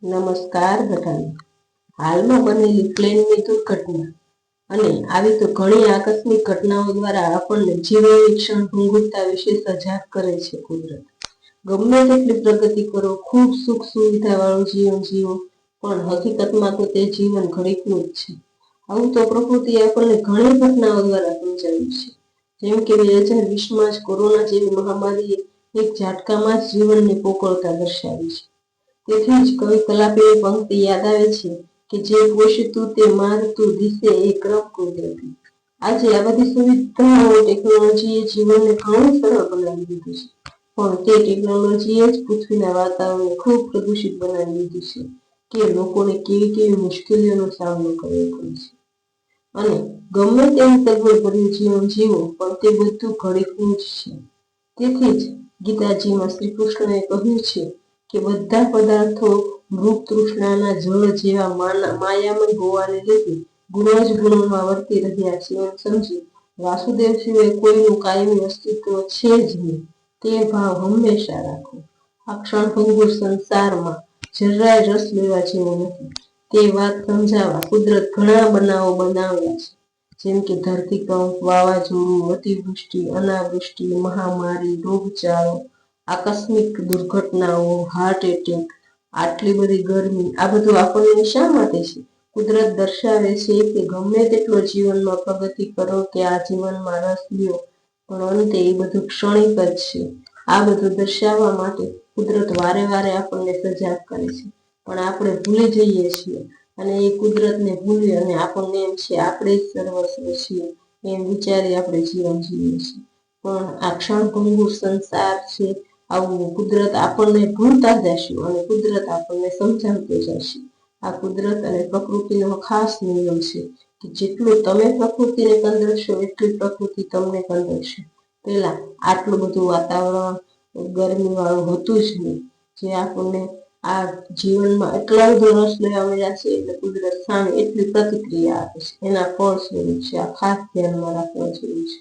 નમસ્કાર બધાને. હાલમાં બનેલી પ્લેનની દુર્ઘટના અને આવી તો ઘણી આકસ્મિક ઘટનાઓ દ્વારા આપણને જીવનની ક્ષણ ભંગુરતા વિશે સજાગ કરે છે. કુદરત ગમે તેટલી પ્રગતિ કરો, ખૂબ સુખ સુવિધા વાળું જીવન જીવો, પણ હકીકતમાં તો તે જીવન ઘડીકનું જ છે. આવું તો પ્રકૃતિએ આપણને ઘણી ઘટનાઓ દ્વારા સમજાવ્યું છે. જેમ કે 2020માં જ કોરોના જેવી મહામારીએ એક ઝાટકામાં જ જીવનની પોકળતા દર્શાવી છે. તેથી જ કવિ કલાપીની પંક્તિ યાદ આવે છે કે જે પોષતું તે મારતું દિશે એ ક્રમ કુદરતી. આજે આ બધી સુવિધાઓ ટેકનોલોજીએ જીવનને ઘણું સરળ બનાવી દીધું છે, પણ તે ટેકનોલોજીએ જ પૃથ્વીના વાતાવરણને ખૂબ પ્રદૂષિત બનાવી દીધું છે કે લોકોને કેવી કેવી મુશ્કેલીઓનો સામનો કરવો પડે છે. અને ગમે તેવું સગવડભર્યું જીવન જીવો, પણ તે બધું ઘડીકનું જ છે. તેથી જ ગીતાજીમાં શ્રી કૃષ્ણએ કહ્યું છે કે બધા પદાર્થો મૃગ તૃષ્ણાના જળ જેવા માયામય હોવાને લીધે ગુણ જ ગુણોમાં વર્તી રહ્યા છે એમ સમજી વાસુદેવ સિવાય કોઈનું કાયમી અસ્તિત્વ છે જ નહીં તે ભાવ હંમેશા રાખો. આ ક્ષણભંગુર સંસારમાં જરાય રસ લેવા જેવો નથી. તે વાત સમજાવવા કુદરત ઘણા બનાવો બનાવ્યા છે, જેમ કે ધરતીકંપ, વાવાઝોડું, અતિવૃષ્ટિ, અનાવૃષ્ટિ, મહામારી, રોગચાળો, આકસ્મિક દુર્ઘટનાઓ, હાર્ટ એટેક, આટલી બધી ગરમી. આ બધું આપણને શા માટે છે? કુદરત દર્શાવે છે કે ગમે તેટલો જીવનમાં પ્રગતિ કરો કે આ જીવનમાં રસ લ્યો, પણ અંતે એ બધું ક્ષણિક જ છે. આ બધું દર્શાવવા માટે કુદરત વારે વારે આપણને સજાગ કરે છે, પણ આપણે ભૂલી જઈએ છીએ અને એ કુદરતને ભૂલી અને આપણને એમ છે આપણે જ સર્વસ્વ છીએ એમ વિચારી આપણે જીવન જીવીએ છીએ. પણ આ ક્ષણભંગુર સંસાર છે, આવું કુદરત આપણને ભૂલતા જશું અને કુદરત આપણને સમજાવતો જશે. આ કુદરત અને પ્રકૃતિનો ખાસ નિયમ છે કે જેટલું તમે પ્રકૃતિને કંદરશો એટલી પ્રકૃતિ તમને કંદરશે. પહેલા આટલું બધું વાતાવરણ ગરમી વાળું હતું જ નહીં, જે આપણને આ જીવનમાં એટલા બધો રસ લેવા મળ્યા છે એટલે કુદરત સામે એટલી પ્રતિક્રિયા આપે છે. એના ફળ સ્વરૂપ છે. આ ખાસ ધ્યાનમાં રાખવા જેવું છે.